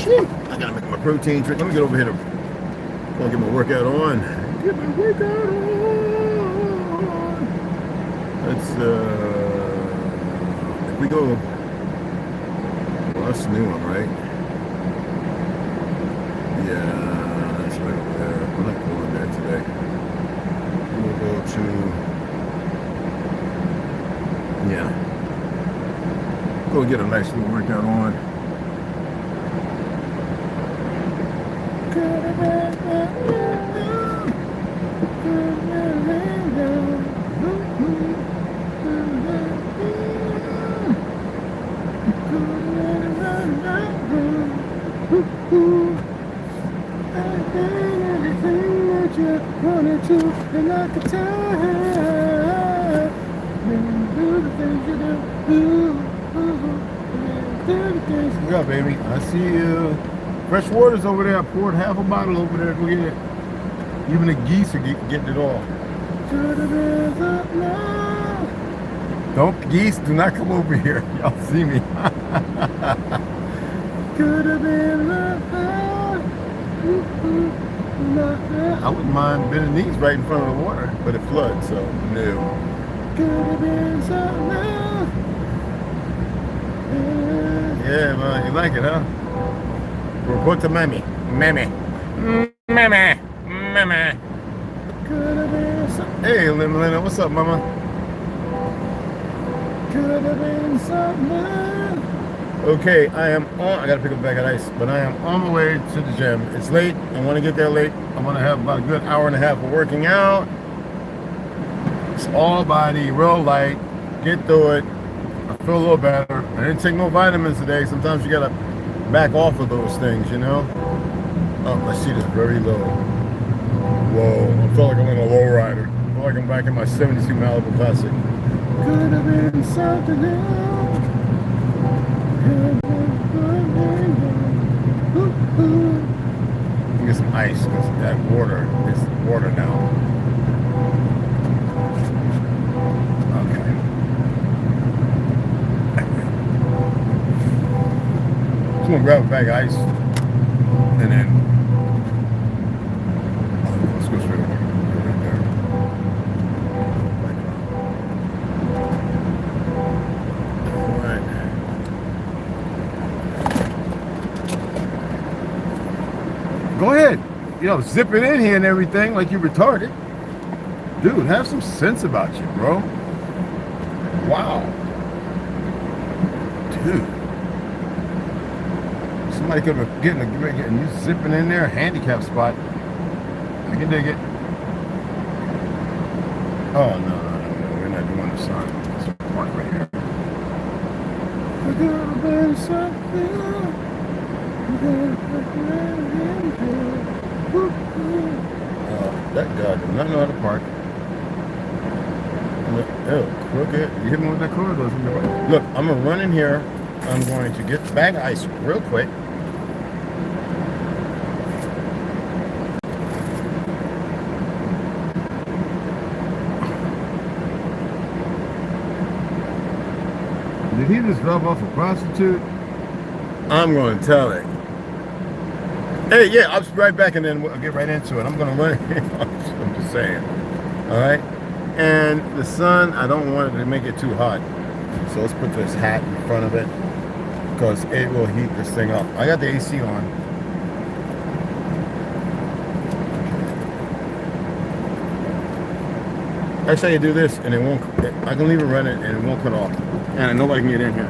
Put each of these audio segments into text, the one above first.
I gotta make my protein drink. Let me get over here to get my workout on. Get my workout on. Let's if we go, well, that's the new one, right? Yeah, that's right over there. I'm not going there today. We'll go to, yeah. Go get a nice little workout on. Yeah, baby, I see you. Fresh water's over there. I poured half a bottle over there. Go get it. Even the geese are getting it all. Don't, geese, do not come over here. Y'all see me. I wouldn't mind bending these right in front of the water, but it floods, so no. Yeah, well, you like it, huh? Report to Mammy. Mammy. Mammy. Mammy. Hey, Lena, what's up, Mama? Okay, I am on. I gotta pick up a bag of ice, but I am on my way to the gym. It's late. I want to get there late. I want to have about a good hour and a half of working out. It's all body, real light. Get through it. I feel a little better. I didn't take no vitamins today. Sometimes you gotta back off of those things, you know. Oh, my seat is very low. Whoa, I feel like I'm in a low rider. I feel like I'm back in my 72 Malibu Classic. Could have been something else. Get some ice because that water is water now. Okay. I'm gonna grab a bag of ice and then let's go straight over right there. All right. Go ahead, you know, zip it in here and everything like you're retarded. Dude, have some sense about you, bro. Wow. Dude. Somebody could have getting you zipping in there, handicap spot. I can dig it. Oh, no, we're not doing the sun. Let's park right here. That guy did not know how to park. Oh, crooked. You hit me with that car? Look, I'm going to run in here. I'm going to get the bag of ice real quick. Did he just drop off a prostitute? I'm going to tell it. Hey, yeah, I'll be right back and then we'll get right into it. I'm going to run here. I'm just saying. All right? And the sun, I don't want it to make it too hot. So let's put this hat in front of it because it will heat this thing up. I got the AC on. That's how you do this and it won't, I can leave it running and it won't cut off. And nobody can get in here.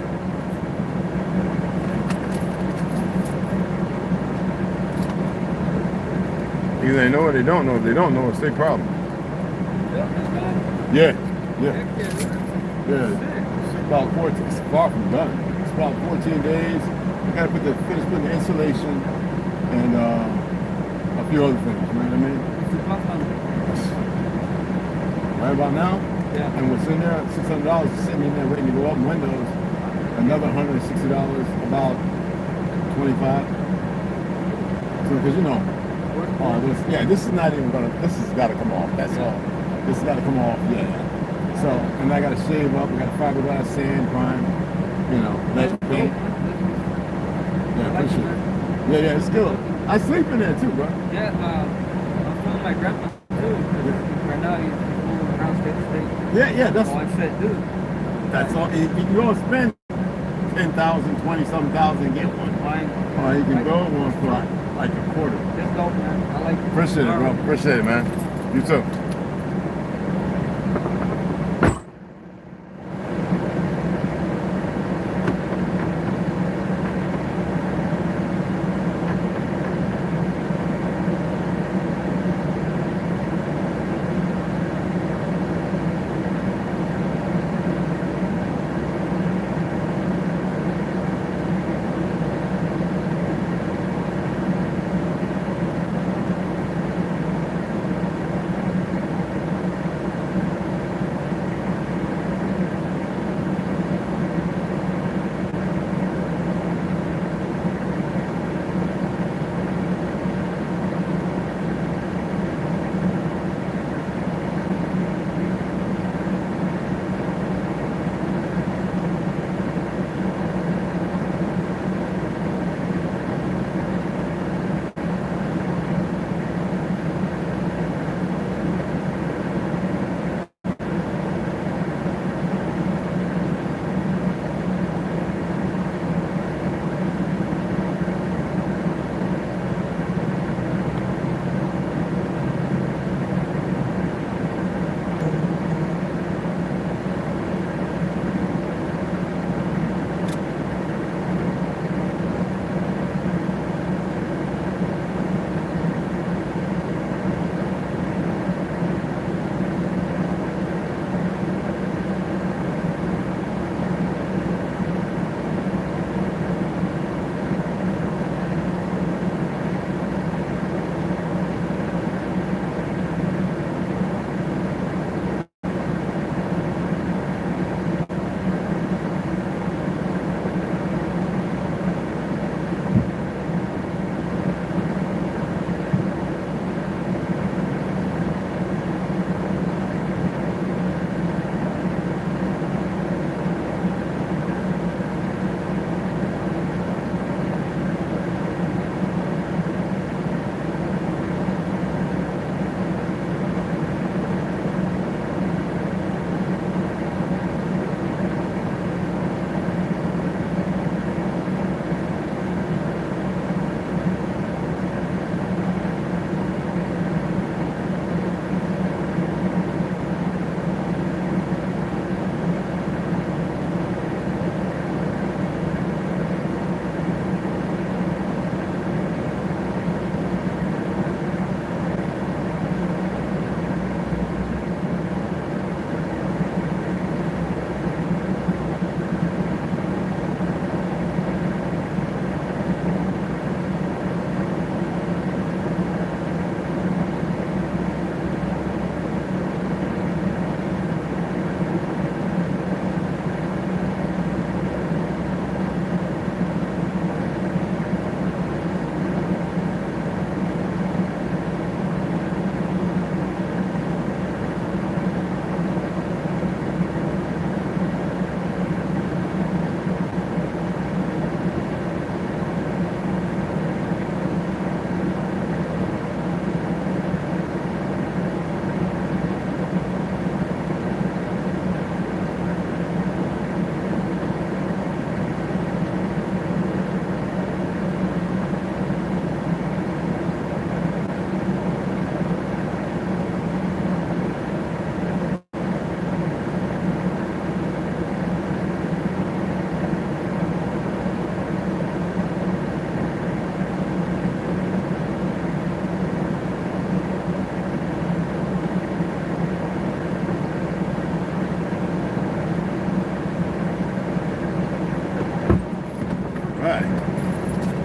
Either they know or they don't know. If they don't know, it's their problem. Yeah. It's about 14. It's far from done. It's about 14 days. I gotta finish putting the insulation and a few other things. You know what I mean? Right about now. Yeah. And what's in there? $600 is sitting in there waiting to go up in windows. Another $160. About 25. So, because you know. Oh, this is not even gonna, this has gotta come off, that's all. This has gotta come off, yeah. So, and I gotta shave up, I got fiberglass sand, prime, you know, lead paint. Yeah, appreciate it. Yeah, it's good. I sleep in there too, bro. Yeah, I'm telling my grandpa too, because right now he's moving around state to state. Yeah, that's. So I said, dude. That's all. You don't spend 10,000, 20-something thousand and get one. Fine. Or you can build one for like a quarter. Just go, man. I like it. Appreciate it, bro. Appreciate it, man. You too.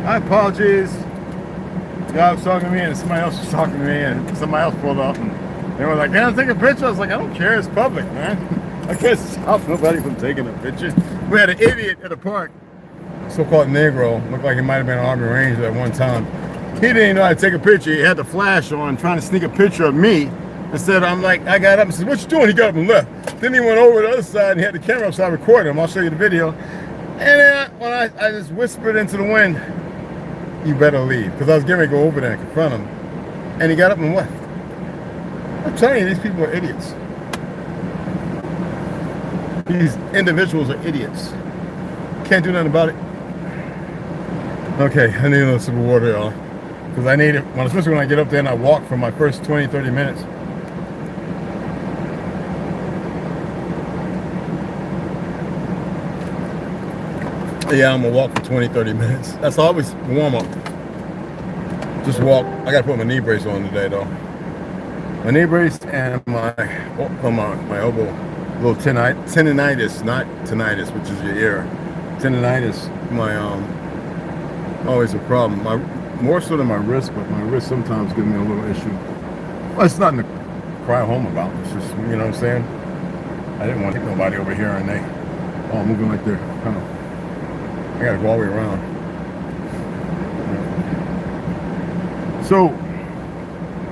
My apologies. The guy was talking to me and somebody else was talking to me and somebody else pulled up and they were like, "Can I take a picture?" I was like, "I don't care, it's public, man. I can't stop nobody from taking a picture." We had an idiot at a park, so-called Negro, looked like he might have been an Army Ranger at one time. He didn't even know how to take a picture. He had the flash on trying to sneak a picture of me. Instead, I'm like, I got up and said, "What you doing?" He got up and left. Then he went over to the other side and he had the camera up, so I recorded him. I'll show you the video. And then when I just whispered into the wind, you better leave. Because I was getting ready to go over there and confront him. And he got up and left. I'm telling you, these people are idiots. These individuals are idiots. Can't do nothing about it. Okay, I need a little sip of water, y'all. Because I need it, especially when I get up there and I walk for my first 20, 30 minutes. Yeah, I'm gonna walk for 20, 30 minutes. That's always warm up. Just walk. I gotta put my knee brace on today though. My knee brace and my elbow, little tendinitis, not tinnitus, which is your ear. Tendinitis, always a problem. More so than my wrist, but my wrist sometimes gives me a little issue. Well, it's nothing to cry home about. It's just, you know what I'm saying? I didn't want to hit nobody over here and they all moving like they're kind of, I gotta go all the way around. So,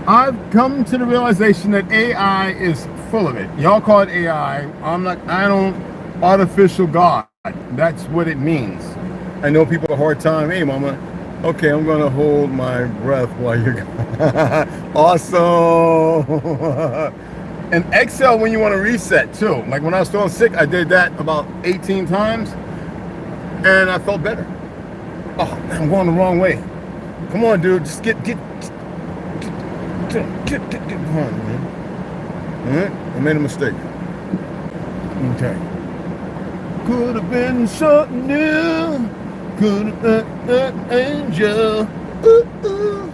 I've come to the realization that AI is full of it. Y'all call it AI. I don't, artificial God. That's what it means. I know people have a hard time. Hey, mama. Okay, I'm gonna hold my breath while you're gone. Awesome. And exhale when you want to reset too. Like when I was feeling sick, I did that about 18 times and I felt better. Oh, I'm going the wrong way. Come on, dude. Just get on, man. All right? I made a mistake. Okay. Could have been something new. Could have been an angel. Ooh, ooh.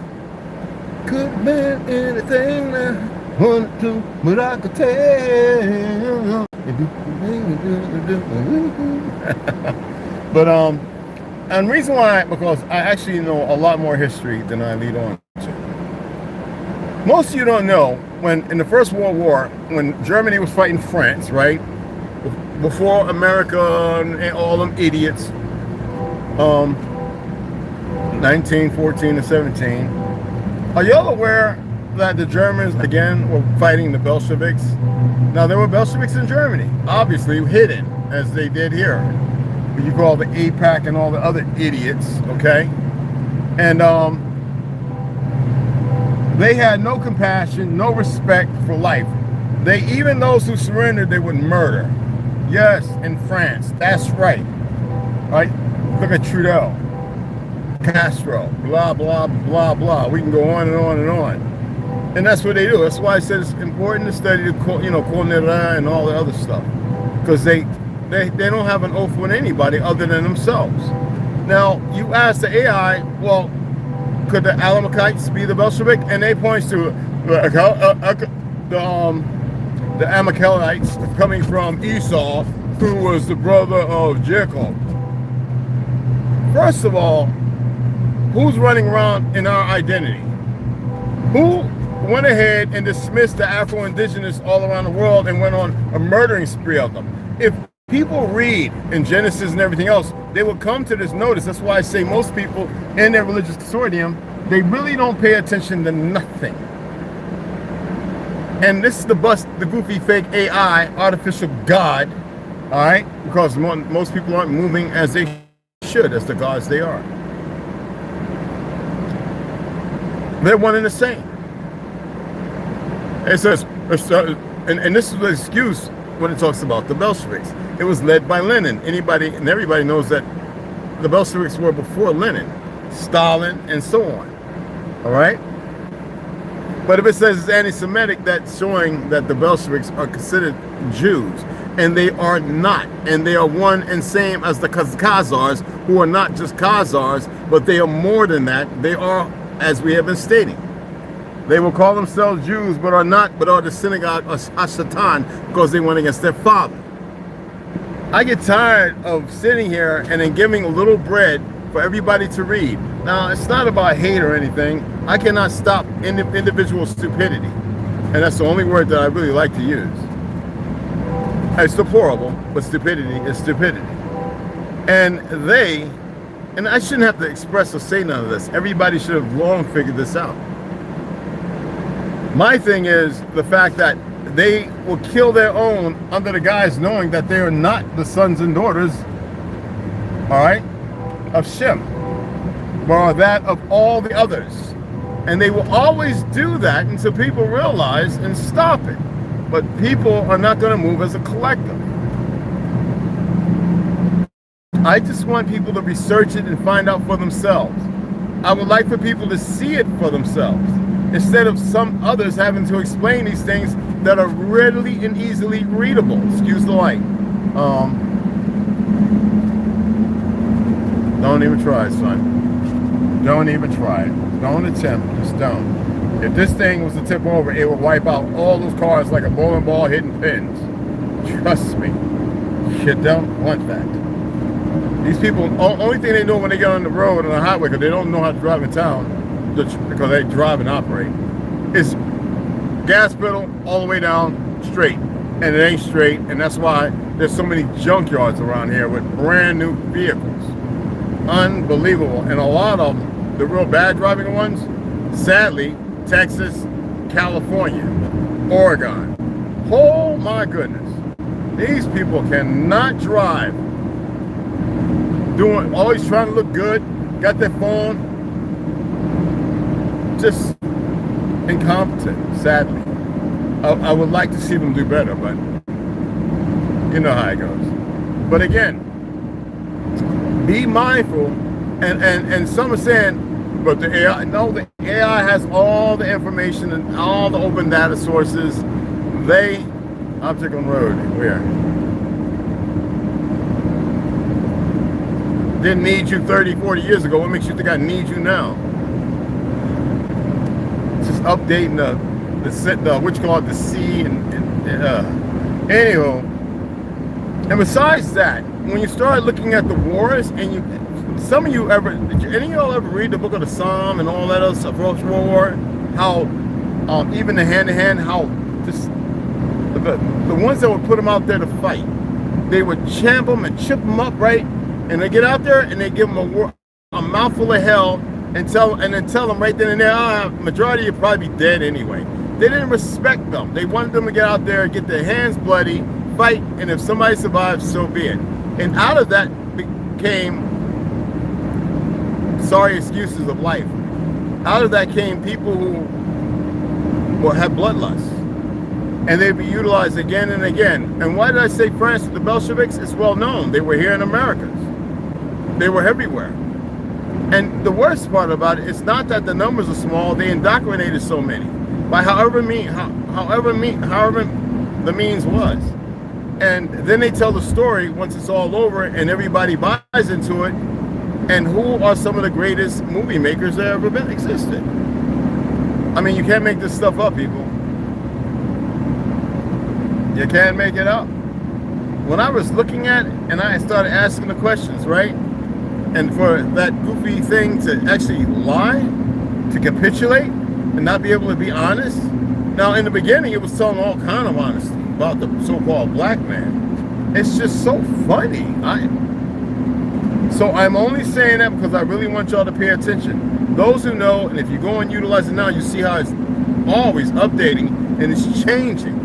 Could have been anything that I wanted to, but I could tell. But and the reason why, because I actually know a lot more history than I lead on to. Most of you don't know, when in the First World War, when Germany was fighting France, right? Before America and all them idiots, 1914 and 17. Are y'all aware that the Germans, again, were fighting the Bolsheviks? Now, there were Bolsheviks in Germany, obviously hidden, as they did here. You call the APAC and all the other idiots, okay? And they had no compassion, no respect for life. Even those who surrendered, they would murder. Yes, in France, that's right. Right? Look at Trudeau, Castro, blah, blah, blah, blah. We can go on and on and on. And that's what they do. That's why I said it's important to study the, Colnera and all the other stuff. Because they don't have an oath with anybody other than themselves. Now, you ask the AI, well, could the Alamakites be the Bolshevik? And they point to the Amalekites coming from Esau, who was the brother of Jacob. First of all, who's running around in our identity? Who went ahead and dismissed the Afro-Indigenous all around the world and went on a murdering spree of them? If people read in Genesis and everything else, they will come to this notice. That's why I say most people in their religious consortium, they really don't pay attention to nothing. And this is the goofy fake AI, artificial God, all right? Because most people aren't moving as they should, as the gods they are. They're one and the same. It says, and this is the excuse when it talks about the Bolsheviks. It was led by Lenin. Everybody knows that the Bolsheviks were before Lenin, Stalin, and so on. All right? But if it says it's anti-Semitic, that's showing that the Bolsheviks are considered Jews. And they are not. And they are one and same as the Khazars, who are not just Khazars, but they are more than that. They are, as we have been stating, they will call themselves Jews, but are not, but are the synagogue of Hashatan, because they went against their father. I get tired of sitting here and then giving a little bread for everybody to read. Now, it's not about hate or anything. I cannot stop individual stupidity. And that's the only word that I really like to use. It's deplorable, but stupidity is stupidity. And I shouldn't have to express or say none of this. Everybody should have long figured this out. My thing is the fact that they will kill their own under the guise knowing that they are not the sons and daughters, all right, of Shem. or that of all the others. And they will always do that until people realize and stop it. But people are not going to move as a collective. I just want people to research it and find out for themselves. I would like for people to see it for themselves, instead of some others having to explain these things that are readily and easily readable. Excuse the light. Don't even try, son. Don't even try it. Don't attempt. Just don't. If this thing was to tip over, it would wipe out all those cars like a bowling ball hitting pins. Trust me. You don't want that. These people, only thing they know when they get on the road on the highway, because they don't know how to drive in town, because they drive and operate, is gas pedal all the way down straight. And it ain't straight, and that's why there's so many junkyards around here with brand new vehicles. Unbelievable. And a lot of them, the real bad driving ones, sadly, Texas, California, Oregon. Oh my goodness. These people cannot drive. Always trying to look good, got their phone. Just incompetent, sadly. I would like to see them do better, but you know how it goes. But again, be mindful, and some are saying, but the AI, no, the AI has all the information and all the open data sources. Object on road, where? Didn't need you 30, 40 years ago. What makes you think I need you now? Just updating what you call it, the C anywho. And besides that, when you start looking at the wars, and did any of y'all ever read the book of the Psalm and all that other stuff, World War? How even the hand-to-hand, how just the ones that would put them out there to fight, they would champ them and chip them up, right? And they get out there and they give them a mouthful of hell and then tell them right then and there, majority will probably be dead anyway. They didn't respect them. They wanted them to get out there, get their hands bloody, fight, and if somebody survives, so be it. And out of that came sorry excuses of life. Out of that came people who had bloodlust. And they'd be utilized again and again. And why did I say France with the Bolsheviks? It's well known. They were here in America. They were everywhere. And the worst part about it, it's not that the numbers are small, they indoctrinated so many. By however the means was. And then they tell the story once it's all over and everybody buys into it. And who are some of the greatest movie makers that ever existed? I mean, you can't make this stuff up, people. You can't make it up. When I was looking at it and I started asking the questions, right? And for that goofy thing to actually lie, to capitulate, and not be able to be honest. Now, in the beginning, it was telling all kind of honesty about the so-called black man. It's just so funny. So I'm only saying that because I really want y'all to pay attention. Those who know, and if you go and utilize it now, you see how it's always updating and it's changing.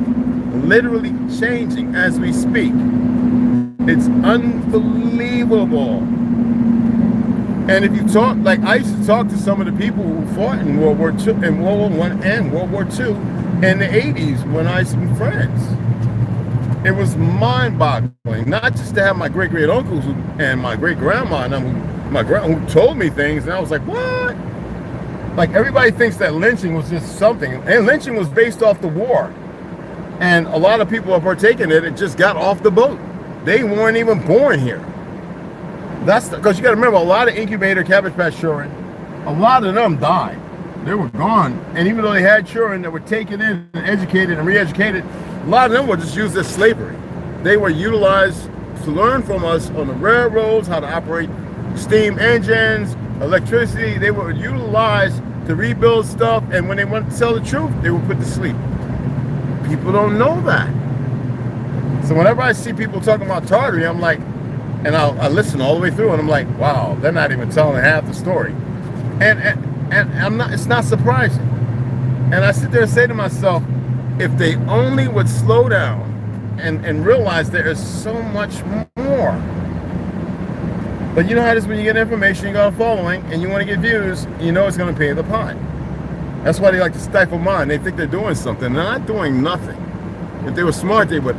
Literally changing as we speak. It's unbelievable. And if you talk, like I used to talk to some of the people who fought in World War II, in World War I and World War II in the 80s when I was in France. It was mind-boggling, not just to have my great-great-uncles and my great-grandma and who told me things, and I was like, what? Like everybody thinks that lynching was just something, and lynching was based off the war. And a lot of people are partaking in it, just got off the boat. They weren't even born here. That's because you got to remember, a lot of incubator Cabbage Patch children, a lot of them died. They were gone. And even though they had children that were taken in and educated and re-educated, a lot of them were just used as slavery. They were utilized to learn from us on the railroads, how to operate steam engines, electricity. They were utilized to rebuild stuff. And when they wanted to tell the truth, they were put to sleep. People don't know that. So whenever I see people talking about Tartary, I'm like, and I listen all the way through, and I'm like, wow, they're not even telling half the story. And I'm not. It's not surprising. And I sit there and say to myself, if they only would slow down and realize there is so much more. But you know how it is when you get information, you got a following, and you want to get views, you know it's going to pay the pot. That's why they like to stifle mine. They think they're doing something. They're not doing nothing. If they were smart, they would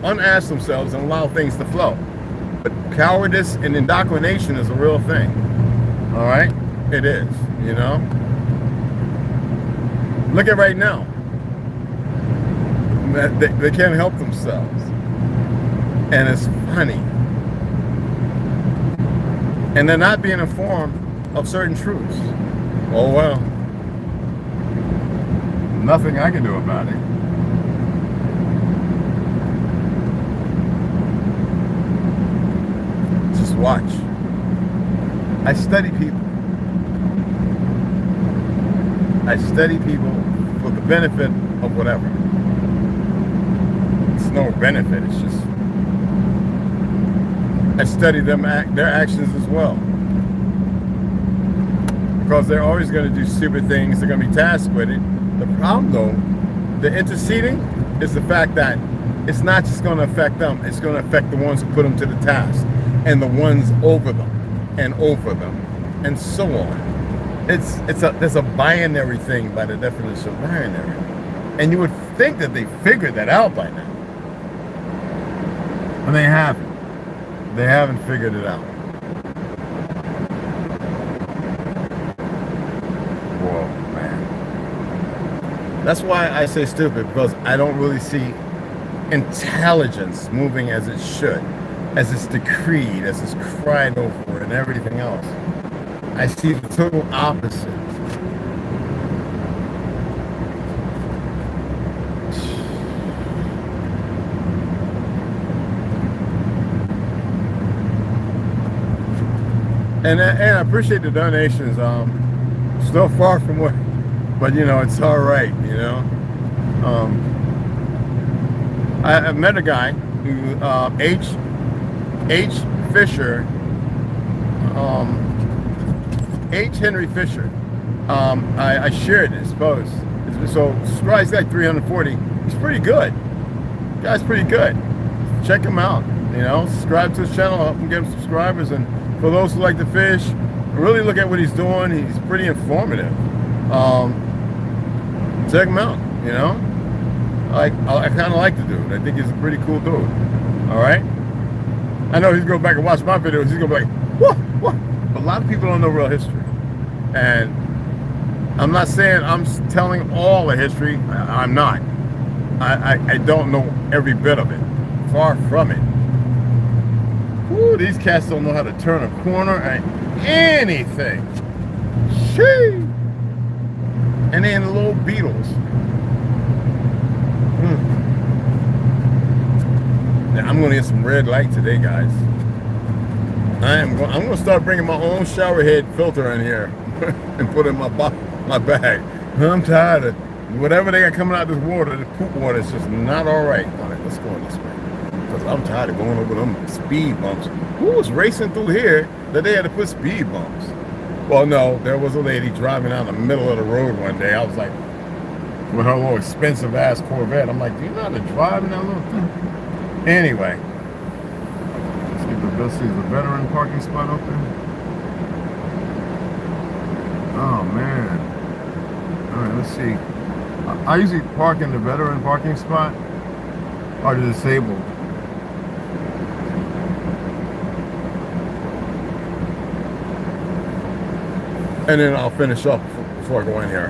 unask themselves and allow things to flow. But cowardice and indoctrination is a real thing. All right? It is, you know? Look at right now. They can't help themselves. And it's funny. And they're not being informed of certain truths. Oh well. Nothing I can do about it. Just watch. I study people. I study people for the benefit of whatever. It's no benefit, it's just I study them, their actions as well. Because they're always going to do stupid things. They're going to be tasked with it. The problem, though, the interceding is the fact that it's not just going to affect them. It's going to affect the ones who put them to the task and the ones over them and over them and so on. There's a binary thing by the definition of binary. And you would think that they figured that out by now. But they haven't. They haven't figured it out. Whoa, man. That's why I say stupid, because I don't really see intelligence moving as it should, as it's decreed, as it's cried over, and everything else. I see the total opposite. And I appreciate the donations. Still far from what, but you know, it's all right, you know. I met a guy who, H. Fisher, H. Henry Fisher. I shared this post. So subscribe, he's like 340. He's pretty good. Guy's pretty good. Check him out. You know, subscribe to his channel, help him get him subscribers. And for those who like to fish, really look at what he's doing. He's pretty informative. Check him out. You know, I kind of like the dude. I think he's a pretty cool dude. All right. I know he's going back and watch my videos. He's gonna be like, what? But a lot of people don't know real history, and I'm not saying I'm telling all the history. I'm not. I don't know every bit of it. Far from it. Ooh, these cats don't know how to turn a corner and anything. Shee. And then the little beetles. Now, I'm gonna get some red light today, guys. I'm gonna start bringing my own shower head filter in here and put it in my bag. I'm tired of whatever they got coming out of this water. The poop water is just not all right. All right, let's go this way. Because I'm tired of going over them speed bumps. Who was racing through here that they had to put speed bumps? Well, no, there was a lady driving down the middle of the road one day. I was like, with her little expensive ass Corvette. I'm like, do you know how to drive in that little thing? Anyway, let's get the see the veteran parking spot open. Oh man. All right, let's see. I usually park in the veteran parking spot or the disabled. And then I'll finish up before I go in here.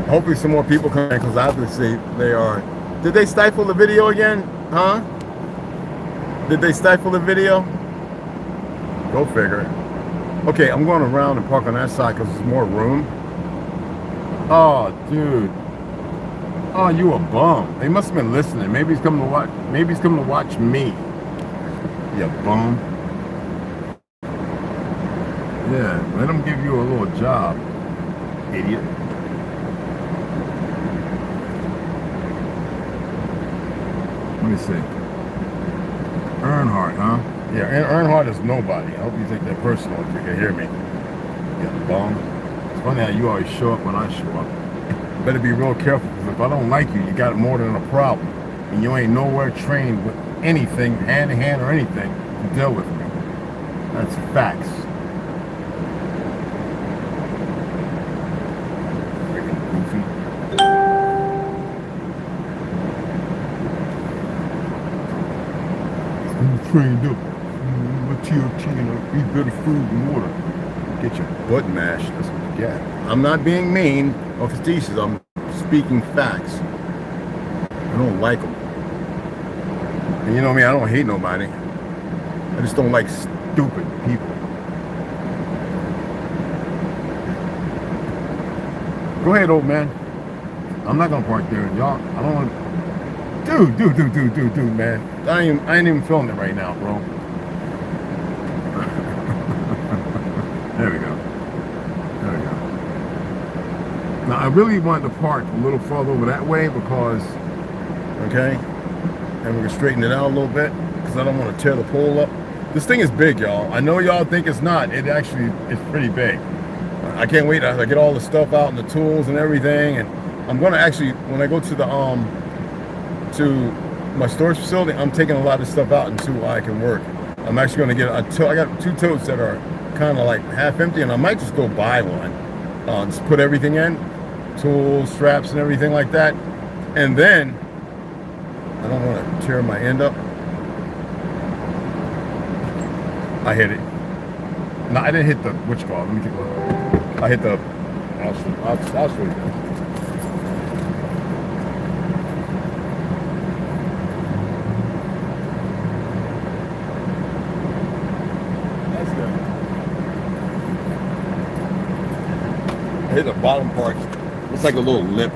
Hopefully some more people come in, because obviously they are. Did they stifle the video again? Huh? Did they stifle the video? Go figure. Okay, I'm going around and park on that side because there's more room. Oh, dude. Oh, you a bum. They must have been listening. Maybe he's coming to watch. Maybe he's coming to watch me. You bum. Yeah, let them give you a little job, idiot. Let me see. Earnhardt, huh? Yeah, Earnhardt is nobody. I hope you take that personal if you can hear me. Yeah, bum. It's funny how you always show up when I show up. Better be real careful, because if I don't like you, you got more than a problem. And you ain't nowhere trained with anything, hand to hand or anything, to deal with me. That's facts. Freaking goofy. I'm trained up. My TRT and I eat better food and water. Get your butt mashed. That's what you get. I'm not being mean or facetious. I'm speaking facts. I don't like them. And you know me, I don't hate nobody. I just don't like stupid people. Go ahead, old man. I'm not gonna park there, y'all. I don't want. Dude, man. I ain't even filming it right now, bro. There we go. There we go. Now I really want to park a little farther over that way because, okay, and we're gonna straighten it out a little bit because I don't want to tear the pole up. This thing is big, y'all. I know y'all think it's not. It actually is pretty big. I can't wait to get all the stuff out and the tools and everything. And I'm gonna actually, when I go to the to my storage facility, I'm taking a lot of stuff out until I can work. I'm actually gonna get I got 2 totes that are kind of like half empty, and I might just go buy one. Just put everything in, tools, straps, and everything like that. And then I don't want to tear my end up. I hit it. No, I didn't hit the which car. Let me take a look. I hit the. I'll show you. That's good. I hit the bottom part. It's like a little lip,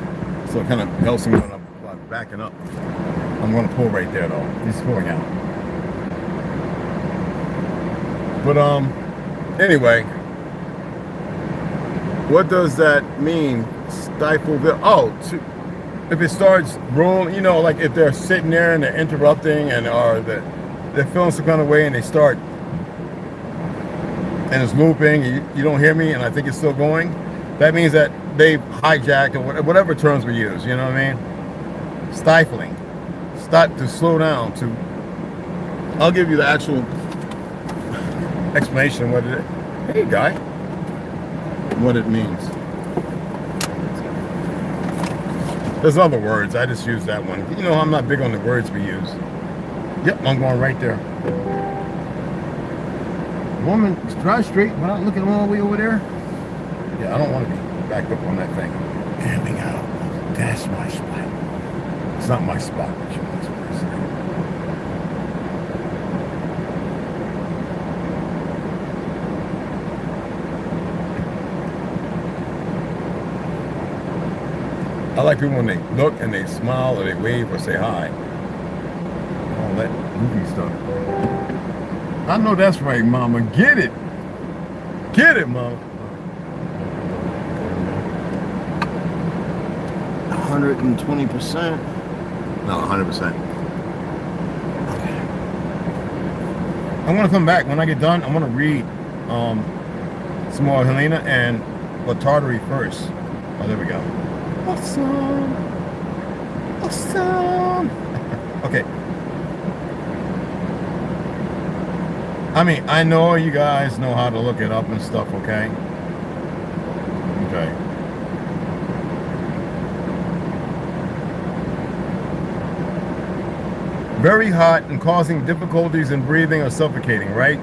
so it kind of helps me when I'm backing up. I'm going to pull right there though. He's pulling out. But anyway, what does that mean? Stifle the if it starts rolling, you know, like if they're sitting there and they're interrupting and they're feeling some kind of way and they start and it's looping, you don't hear me and I think it's still going. That means that they've hijacked or whatever terms we use. You know what I mean? Stifling. Stop to slow down. I'll give you the actual explanation what it is. Hey guy, what it means. There's other words, I just use that one. You know, I'm not big on the words we use. Yep, I'm going right there. Woman, drive straight without looking all the way over there. Yeah, I don't want to be backed up on that thing. There we go. That's my spot. It's not my spot, but you know it's what I say. I like people when they look and they smile or they wave or say hi. All that goofy stuff. I know that's right, mama. Get it. Get it, mama. 120%. No, 100%. Okay. I'm gonna come back when I get done. I'm gonna read some more Helena and Tartary first. Oh, there we go. Awesome. Awesome. Okay. I mean, I know you guys know how to look it up and stuff, okay? Okay. Very hot and causing difficulties in breathing or suffocating, right?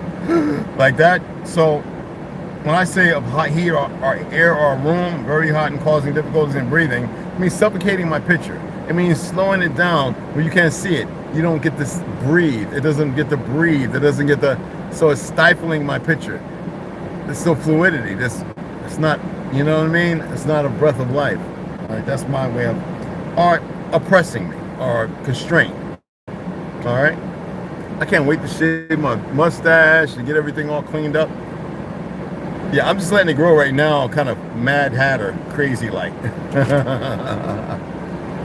Like that. So when I say of hot heat or air or room, very hot and causing difficulties in breathing, it means suffocating my picture. It means slowing it down where you can't see it. You don't get to breathe. It doesn't get to breathe. It doesn't get to, so it's stifling my picture. There's still fluidity. It's not, you know what I mean? It's not a breath of life. All right, that's my way of, or oppressing me or constraint. All right. I can't wait to shave my mustache and get everything all cleaned up. Yeah, I'm just letting it grow right now, kind of Mad Hatter, crazy like.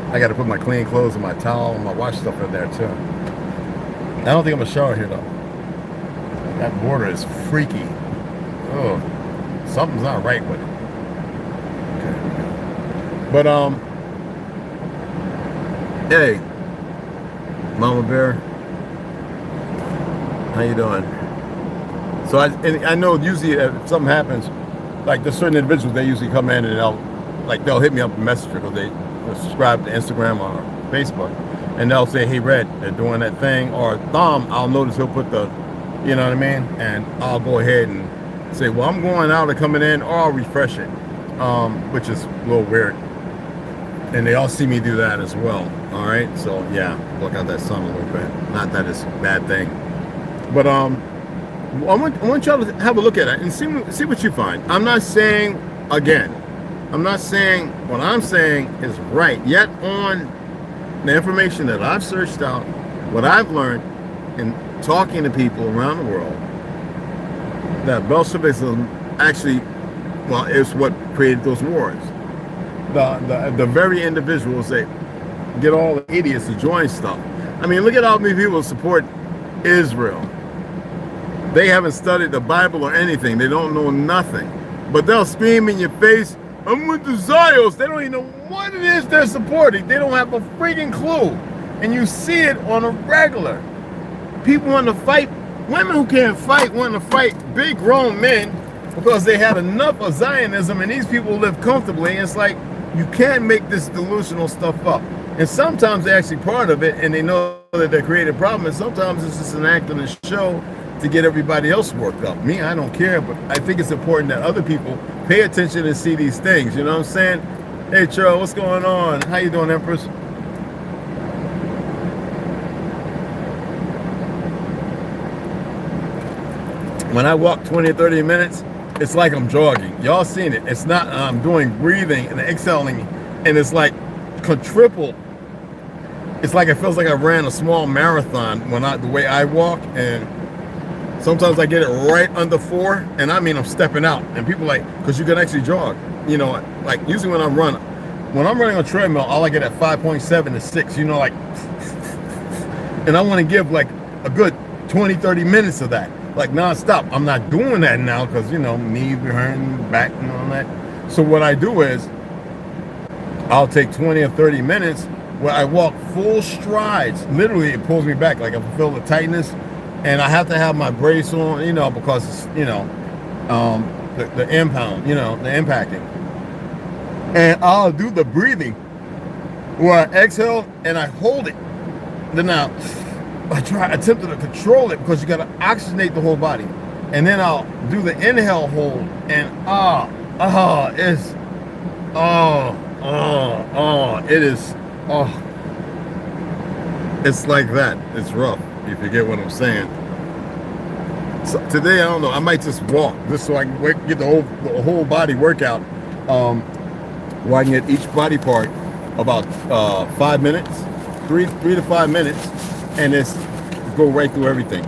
I got to put my clean clothes and my towel and my wash stuff in there too. I don't think I'm gonna shower here though. That border is freaky. Oh, something's not right with it. Okay. But hey, Mama Bear. How you doing? So I know usually if something happens, like there's certain individuals, they usually come in and they'll hit me up on Messenger because they subscribe to Instagram or Facebook, and they'll say, hey Red, they're doing that thing, or Thom, I'll notice he'll put the, you know what I mean, and I'll go ahead and say, well, I'm going out or coming in, or I'll refresh it, which is a little weird, and they all see me do that as well. All right, so yeah, look out that sun a little bit. Not that it's a bad thing, but I want y'all to have a look at it and see what you find. I'm not saying, again, I'm not saying what I'm saying is right, yet on the information that I've searched out, what I've learned in talking to people around the world, that Bolshevism actually, well, is what created those wars. The very individuals that get all the idiots to join stuff. I mean, look at how many people support Israel. They haven't studied the Bible or anything. They don't know nothing. But they'll scream in your face, I'm with the Zios. They don't even know what it is they're supporting. They don't have a freaking clue. And you see it on a regular. People want to fight, women who can't fight want to fight big grown men because they had enough of Zionism and these people live comfortably. And it's like, you can't make this delusional stuff up. And sometimes they're actually part of it and they know that they're creating a problem. And sometimes it's just an act on the show to get everybody else worked up. Me, I don't care, but I think it's important that other people pay attention and see these things. You know what I'm saying? Hey, Charles, what's going on? How you doing, Empress? When I walk 20 or 30 minutes, it's like I'm jogging. Y'all seen it. It's not, I'm doing breathing and exhaling, and it's like triple. It's like it feels like I ran a small marathon the way I walk, and sometimes I get it right under 4, and I mean I'm stepping out, and people like, because you can actually jog. You know, like usually when I'm running on a treadmill, all I get at 5.7 to 6. You know, like, and I want to give like a good 20, 30 minutes of that, like nonstop. I'm not doing that now because, you know, knees are hurting, back and all that. So what I do is I'll take 20 or 30 minutes where I walk full strides. Literally, it pulls me back, like I feel the tightness. And I have to have my brace on, you know, because it's, you know, the impound, you know, the impacting. And I'll do the breathing where I exhale and I hold it. Then I attempted to control it because you got to oxygenate the whole body. And then I'll do the inhale hold and it's like that. It's rough, if you get what I'm saying. So today, I don't know, I might just walk just so I can get the whole body workout, where I can get each body part about 5 minutes, 3 to 5 minutes, and just go right through everything.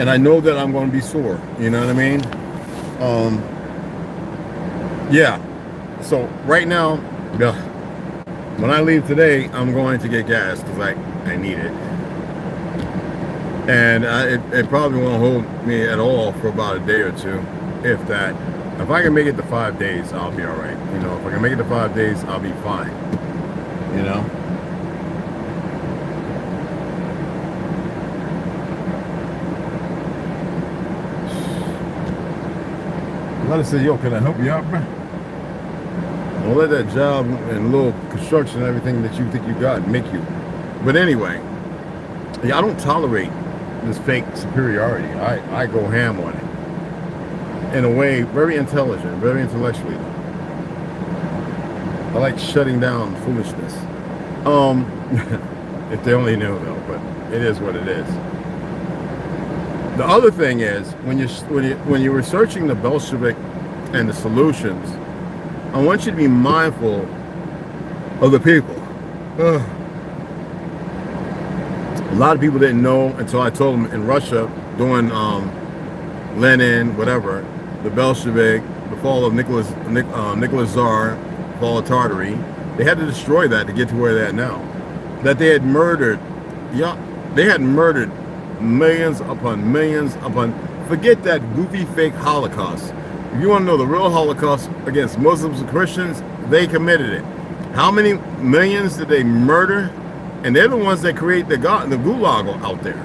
And I know that I'm going to be sore, you know what I mean? Yeah. So right now, when I leave today, I'm going to get gas because I need it. And it probably won't hold me at all for about a day or two, if that. If I can make it to 5 days, I'll be all right. You know, if I can make it to 5 days, I'll be fine. You know? Let us say, yo, can I help you out, bro? Don't let that job and little construction and everything that you think you got make you. But anyway, yeah, I don't tolerate this fake superiority. I go ham on it. In a way, very intelligent, very intellectually. I like shutting down foolishness. If they only knew though, but it is what it is. The other thing is, when you're researching the Bolshevik and the solutions, I want you to be mindful of the people. A lot of people didn't know until I told them in Russia, during Lenin, whatever, the Bolshevik, the fall of Nicholas Tsar, fall of Tartary, they had to destroy that to get to where they're at now. That they had murdered, millions upon millions upon, forget that goofy fake Holocaust. If you want to know the real Holocaust against Muslims and Christians, they committed it. How many millions did they murder? And they're the ones that create the gulag out there.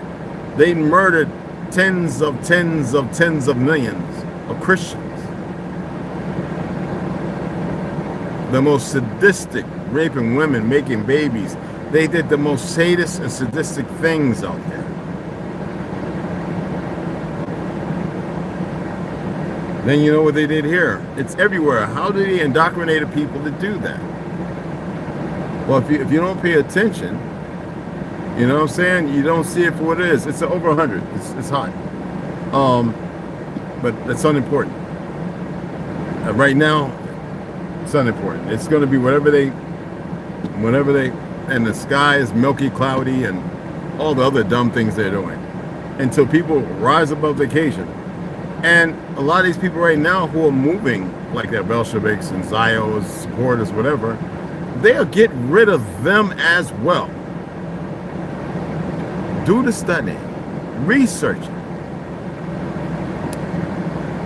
They murdered tens of millions of Christians. The most sadistic, raping women, making babies. They did the most sadist and sadistic things out there. Then you know what they did here? It's everywhere. How do they indoctrinate people to do that? Well, if you don't pay attention, you know what I'm saying? You don't see it for what it is. It's over 100. It's hot. But that's unimportant. Right now, it's unimportant. It's going to be whatever they, and the sky is milky, cloudy, and all the other dumb things they're doing. Until people rise above the occasion. And a lot of these people right now who are moving, like their Bolsheviks and Zios, supporters, whatever, they'll get rid of them as well. Do the studying, research it.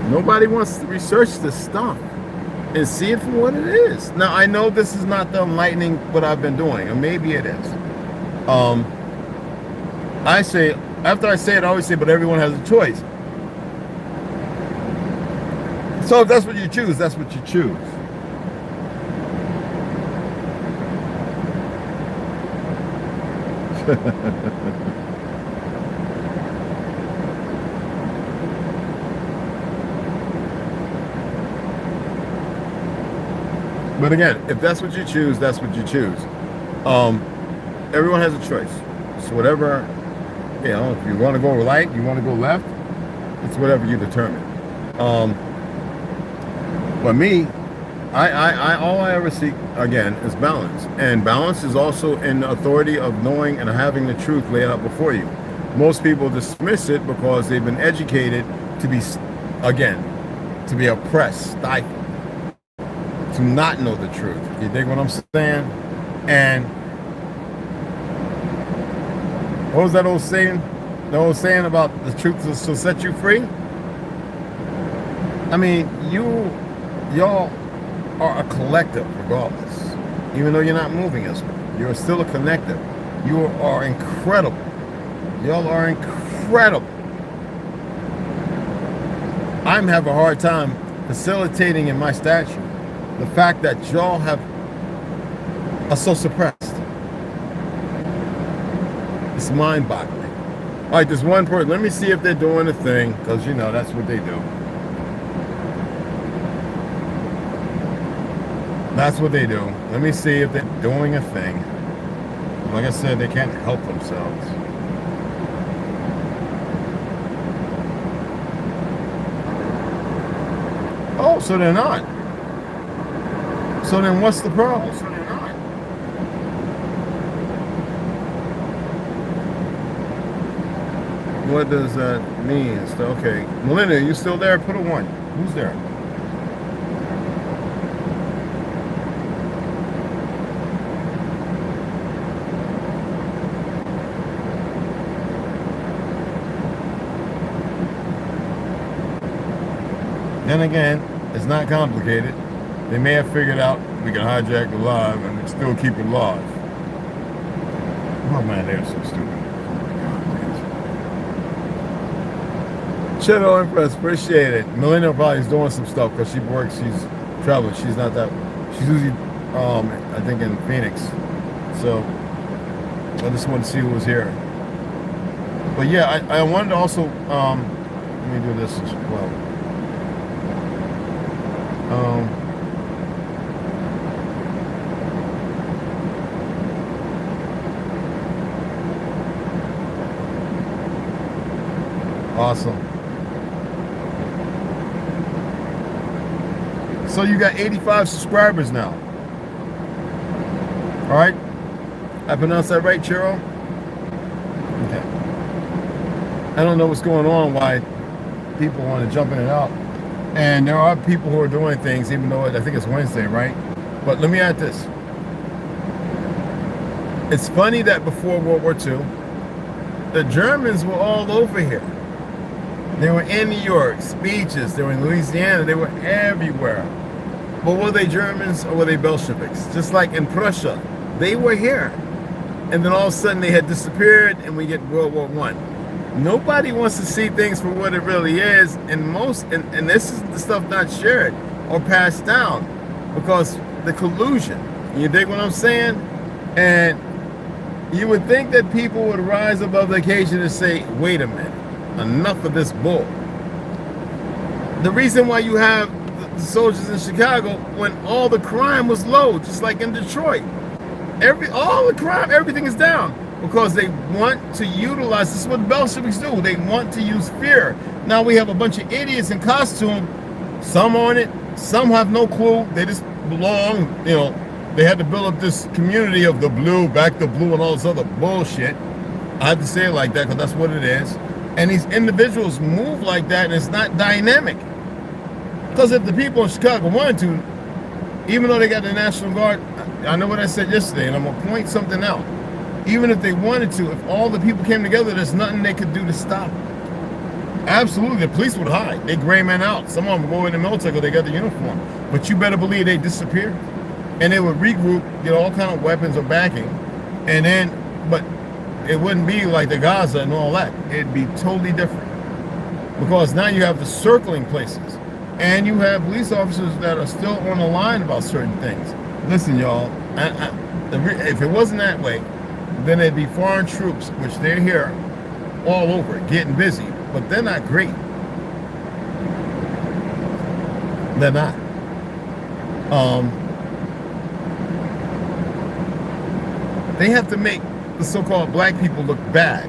Nobody wants to research this stuff and see it for what it is. Now, I know this is not the enlightening what I've been doing, or maybe it is. I say, after I say it, I always say, but everyone has a choice. So if that's what you choose, that's what you choose. But again, if that's what you choose, that's what you choose. Everyone has a choice. So whatever, you know, if you want to go right, you want to go left, it's whatever you determine. But me, I all I ever seek, again, is balance. And balance is also in the authority of knowing and having the truth laid out before you. Most people dismiss it because they've been educated to be, again, to be oppressed, stifled, to not know the truth. You dig what I'm saying? And what was that old saying? The old saying about the truth will set you free? I mean, y'all are a collective regardless. Even though you're not moving as well, you're still a collective. You are incredible. Y'all are incredible. I'm having a hard time facilitating in my statue the fact that y'all are so suppressed. It's mind-boggling. All right, there's one person. Let me see if they're doing a thing, because you know that's what they do. That's what they do. Let me see if they're doing a thing. Like I said, they can't help themselves. Oh, so they're not. So then what's the problem? So they're not. What does that mean? Okay. Melinda, you still there? Put a 1. Who's there? Then again, it's not complicated. They may have figured out we can hijack the live and still keep it live. Oh man, they're so stupid. Shadow Empress, appreciate it. Melinda probably is doing some stuff because she works, she's traveling. She's not that, she's usually, I think in Phoenix. So, I just wanted to see who was here. But yeah, I wanted to also, let me do this as well. Awesome. So you got 85 subscribers now. All right. I pronounced that right, Chiro? Okay. I don't know what's going on, why people want to jump in and out. And there are people who are doing things, even though I think it's Wednesday, right? But let me add this. It's funny that before World War II, the Germans were all over here. They were in New York, speeches, they were in Louisiana, they were everywhere. But were they Germans or were they Bolsheviks? Just like in Prussia, they were here. And then all of a sudden they had disappeared and we get World War I. Nobody wants to see things for what it really is, and this is the stuff not shared or passed down because the collusion. You dig what I'm saying? And you would think that people would rise above the occasion and say, wait a minute, enough of this bull. The reason why you have the soldiers in Chicago when all the crime was low, just like in Detroit. All the crime, everything is down because they want to utilize, this is what the Bolsheviks do, they want to use fear. Now we have a bunch of idiots in costume, some on it, some have no clue, they just belong, you know, they had to build up this community of the blue, back the blue, and all this other bullshit. I have to say it like that because that's what it is. And these individuals move like that, and it's not dynamic. Because if the people in Chicago wanted to, even though they got the National Guard, I know what I said yesterday, and I'm going to point something out. Even if they wanted to, if all the people came together, there's nothing they could do to stop it. Absolutely, the police would hide. They gray men out. Some of them go in the military because they got the uniform. But you better believe they disappear. And they would regroup, get all kind of weapons or backing, and then, but it wouldn't be like the Gaza and all that. It'd be totally different. Because now you have the circling places, and you have police officers that are still on the line about certain things. Listen, y'all, if it wasn't that way, then it'd be foreign troops, which they're here all over, getting busy, but they're not great. They're not. They have to make the so-called black people look bad.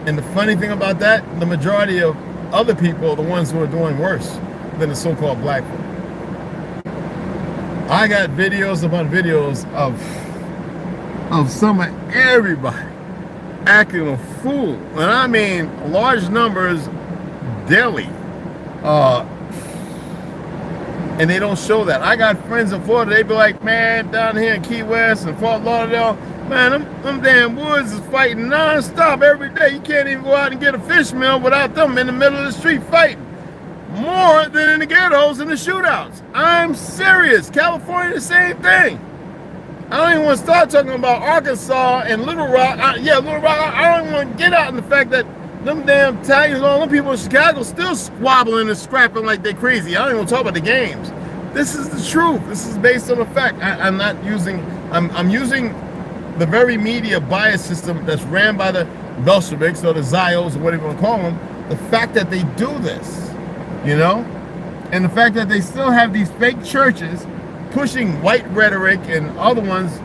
And the funny thing about that, the majority of other people are the ones who are doing worse than the so-called black folk. I got videos upon videos of some of everybody acting a fool. And I mean large numbers daily. And they don't show that. I got friends in Florida, they be like, man, down here in Key West and Fort Lauderdale, man, them damn woods is fighting non-stop every day. You can't even go out and get a fish meal without them in the middle of the street fighting. More than in the ghettos and the shootouts. I'm serious. California, the same thing. I don't even want to start talking about Arkansas and Little Rock. Little Rock, I don't even want to get out in the fact that them damn Italians, all them people in Chicago still squabbling and scrapping like they're crazy. I don't even want to talk about the games. This is the truth. This is based on the fact. I'm using the very media bias system that's ran by the Bolsheviks or the Zios or whatever you want to call them. The fact that they do this, you know, and the fact that they still have these fake churches pushing white rhetoric and other ones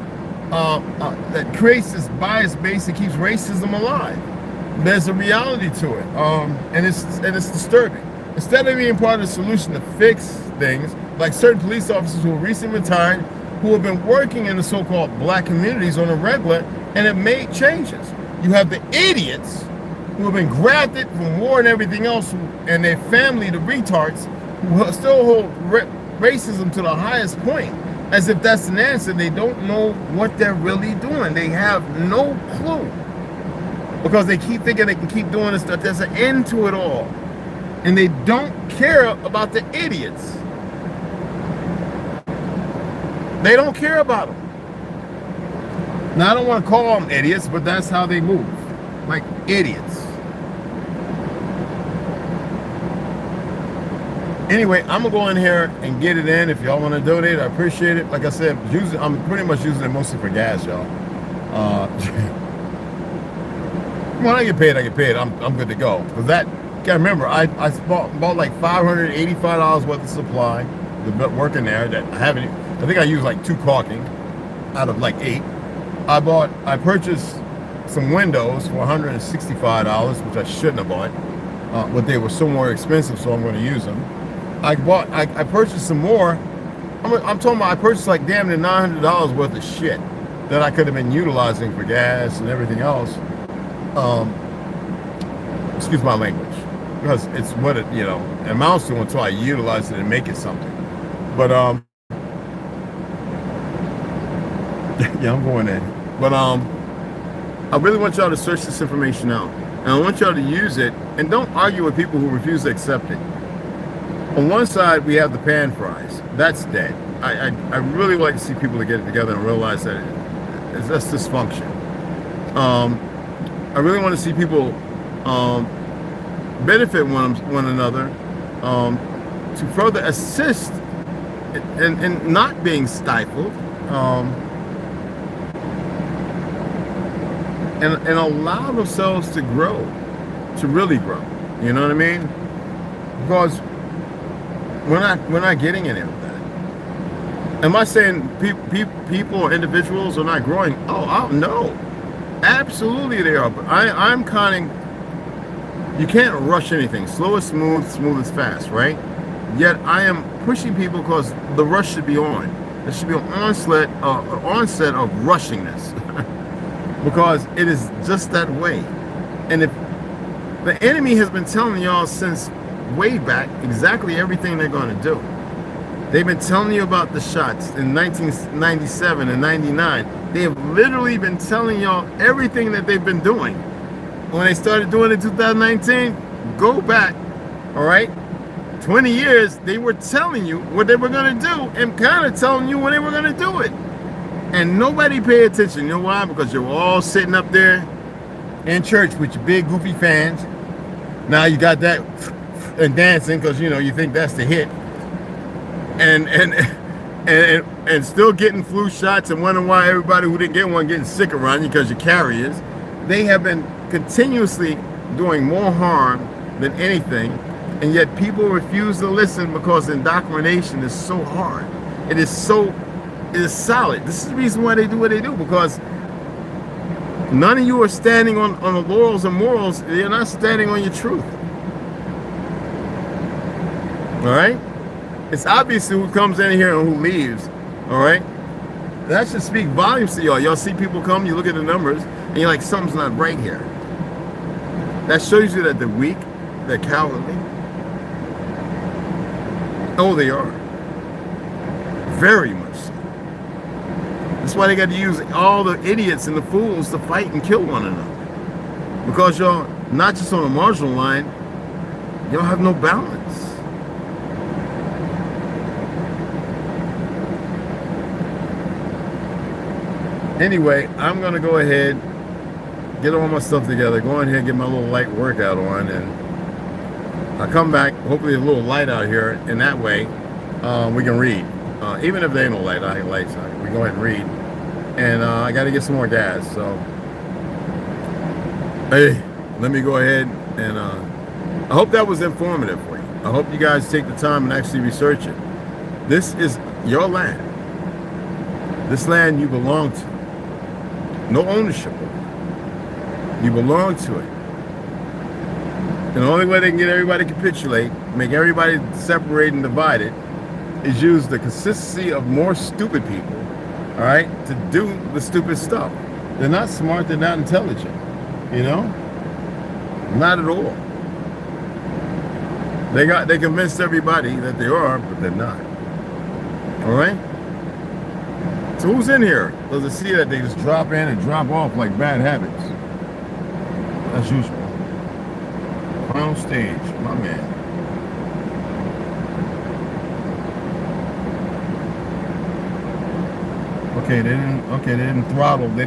that creates this bias base that keeps racism alive. There's a reality to it, and it's disturbing. Instead of being part of the solution to fix things, like certain police officers who are recently retired, who have been working in the so-called black communities on a regular, and have made changes. You have the idiots who have been grafted from war and everything else, and their family, the retards, who still hold racism to the highest point, as if that's an answer. They don't know what they're really doing. They have no clue. Because they keep thinking they can keep doing this stuff. There's an end to it all. And they don't care about the idiots. They don't care about them. Now, I don't want to call them idiots, but that's how they move. Like idiots. Anyway, I'm going to go in here and get it in. If y'all want to donate, I appreciate it. Like I said, I'm pretty much using it mostly for gas, y'all. When I get paid, I get paid. I'm good to go. Because that, you gotta remember, I bought like $585 worth of supply, working there that I think I used like 2 caulking out of like 8. I purchased some windows for $165, which I shouldn't have bought, but they were so more expensive, so I'm going to use them. I purchased some more. I'm talking about, I purchased like damn near $900 worth of shit that I could have been utilizing for gas and everything else. Excuse my language, because it's what it, you know, amounts to until I utilize it and make it something. But yeah, I'm going in. But I really want y'all to search this information out, and I want y'all to use it, and don't argue with people who refuse to accept it. On one side, we have the pan fries. That's dead. I really like to see people to get it together and realize that that's dysfunction. I really want to see people um, benefit one another, to further assist in not being stifled, and allow themselves to grow, to really grow. You know what I mean? Because we're not getting any of that. Am I saying people or individuals are not growing? Oh no, absolutely they are. But I'm counting. You can't rush anything. Slow is smooth, smooth is fast, right? Yet I am pushing people because the rush should be on. There should be an onset of rushingness, because it is just that way. And if the enemy has been telling y'all since way back exactly everything they're going to do. They've been telling you about the shots in 1997 and 99. They have literally been telling y'all everything that they've been doing. When they started doing it in 2019, go back, all right? 20 years, they were telling you what they were going to do and kind of telling you when they were going to do it. And nobody paid attention. You know why? Because you were all sitting up there in church with your big goofy fans. Now you got that and dancing because you think that's the hit, and still getting flu shots and wondering why everybody who didn't get one getting sick around you because you're carriers. They have been continuously doing more harm than anything, and yet people refuse to listen because indoctrination is so hard. It is solid. This is the reason why they do what they do, because none of you are standing on the laurels and morals. You're not standing on your truth. All right? It's obvious who comes in here and who leaves. All right? That should speak volumes to y'all. Y'all see people come, you look at the numbers, and you're like, something's not right here. That shows you that they're weak, they're cowardly. Oh, they are. Very much so. That's why they got to use all the idiots and the fools to fight and kill one another. Because y'all, not just on a marginal line, y'all have no balance. Anyway, I'm going to go ahead, get all my stuff together, go in here, get my little light workout on, and I'll come back, hopefully a little light out here, and that way we can read. Even if there ain't no light, I have lights on. We go ahead and read. And I got to get some more gas, so hey, let me go ahead and I hope that was informative for you. I hope you guys take the time and actually research it. This is your land. This land you belong to. No ownership of it. You belong to it. And the only way they can get everybody to capitulate, make everybody separate and divided, is use the consistency of more stupid people, all right, to do the stupid stuff. They're not smart, they're not intelligent, not at all. They convinced everybody that they are, but they're not. All right? So who's in here? Does it see that they just drop in and drop off like bad habits? As usual. Final stage, my man. Okay, they didn't throttle the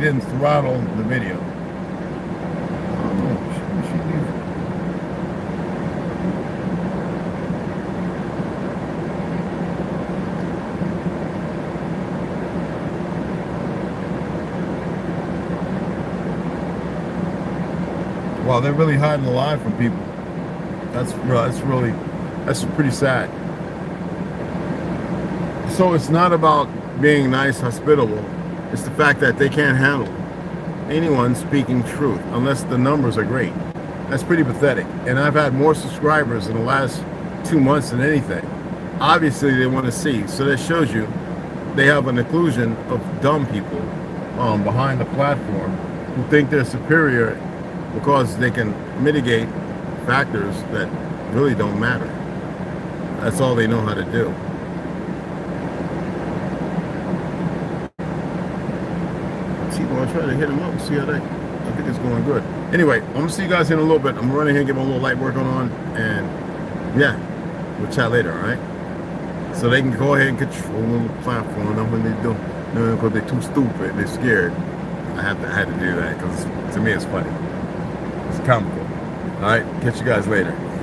video. Wow, they're really hiding alive from people. That's pretty sad. So it's not about being nice, hospitable. It's the fact that they can't handle anyone speaking truth unless the numbers are great. That's pretty pathetic. And I've had more subscribers in the last 2 months than anything. Obviously they want to see. So that shows you they have an inclusion of dumb people behind the platform who think they're superior because they can mitigate factors that really don't matter. That's all they know how to do. I'll try to hit him up and see how I think it's going good. Anyway, I'm gonna see you guys in a little bit. I'm running here and get my little light work on, and yeah, we'll chat later, all right? So they can go ahead and control the platform. That's what they do. Because they're too stupid, they're scared. I had to do that because to me it's funny. It's comical. All right, catch you guys later.